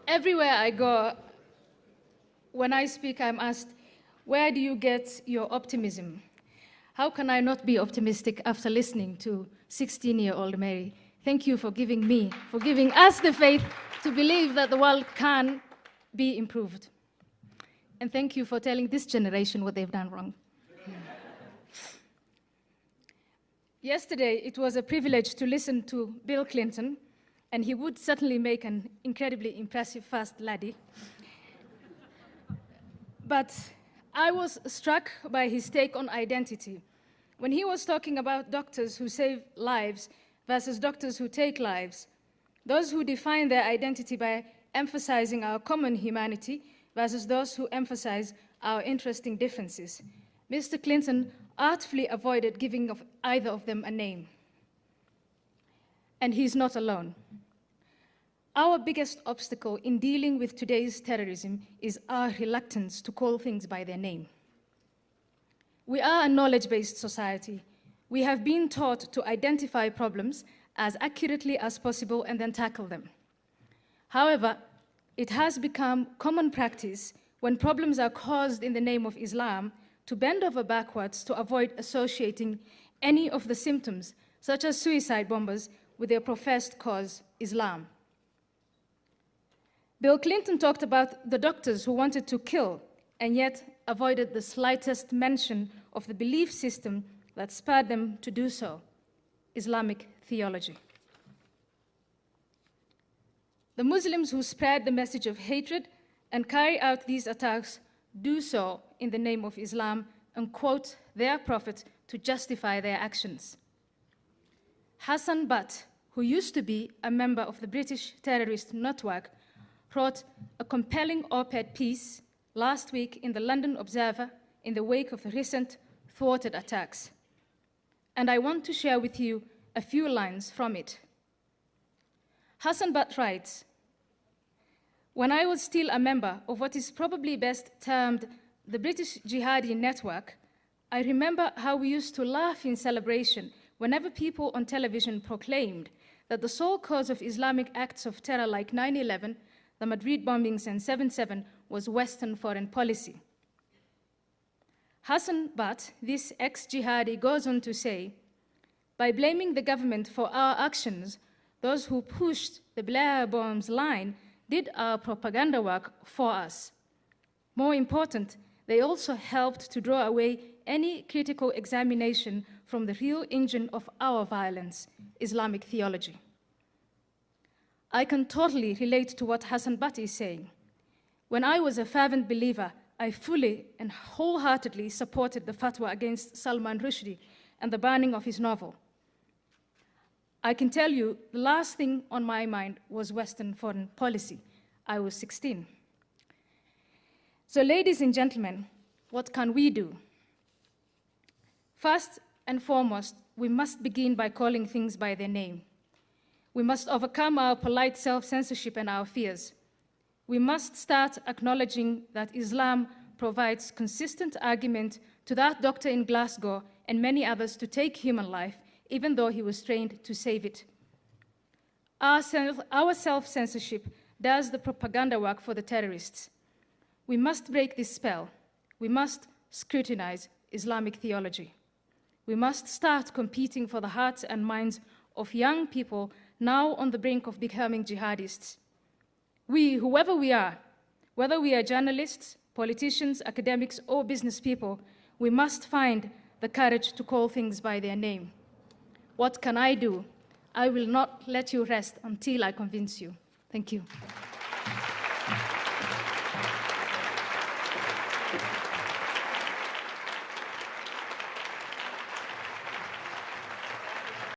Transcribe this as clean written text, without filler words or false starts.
Everywhere I go, when I speak, I'm asked, where do you get your optimism? How can I not be optimistic after listening to 16-year-old Mary? Thank you for giving us the faith to believe that the world can be improved. And thank you for telling this generation what they've done wrong. Yesterday, it was a privilege to listen to Bill Clinton, and he would certainly make an incredibly impressive first lady. But I was struck by his take on identity. When he was talking about doctors who save lives versus doctors who take lives, those who define their identity by emphasizing our common humanity versus those who emphasize our interesting differences. Mr. Clinton artfully avoided giving either of them a name. And he's not alone. Our biggest obstacle in dealing with today's terrorism is our reluctance to call things by their name. We are a knowledge-based society. We have been taught to identify problems as accurately as possible and then tackle them. However, it has become common practice when problems are caused in the name of Islam to bend over backwards to avoid associating any of the symptoms, such as suicide bombers, with their professed cause, Islam. Bill Clinton talked about the doctors who wanted to kill and yet avoided the slightest mention of the belief system that spurred them to do so, Islamic theology. The Muslims who spread the message of hatred and carry out these attacks do so in the name of Islam and quote their prophet to justify their actions. Hassan Butt, who used to be a member of the British terrorist network, wrote a compelling op-ed piece last week in the London Observer in the wake of the recent thwarted attacks. And I want to share with you a few lines from it. Hassan Butt writes, "When I was still a member of what is probably best termed the British Jihadi network, I remember how we used to laugh in celebration whenever people on television proclaimed that the sole cause of Islamic acts of terror like 9/11, the Madrid bombings, and 7/7 was Western foreign policy." Hassan Butt, this ex-jihadi, goes on to say, "By blaming the government for our actions, those who pushed the Blair bombs line did our propaganda work for us. More important, they also helped to draw away any critical examination from the real engine of our violence, Islamic theology." I can totally relate to what Hassan Butt is saying. When I was a fervent believer, I fully and wholeheartedly supported the fatwa against Salman Rushdie and the burning of his novel. I can tell you the last thing on my mind was Western foreign policy. I was 16. So ladies and gentlemen, what can we do? First and foremost, we must begin by calling things by their name. We must overcome our polite self-censorship and our fears. We must start acknowledging that Islam provides consistent argument to that doctor in Glasgow and many others to take human life, even though he was trained to save it. Our self-censorship does the propaganda work for the terrorists. We must break this spell. We must scrutinize Islamic theology. We must start competing for the hearts and minds of young people now on the brink of becoming jihadists. We, whoever we are, whether we are journalists, politicians, academics, or business people, we must find the courage to call things by their name. What can I do? I will not let you rest until I convince you. Thank you.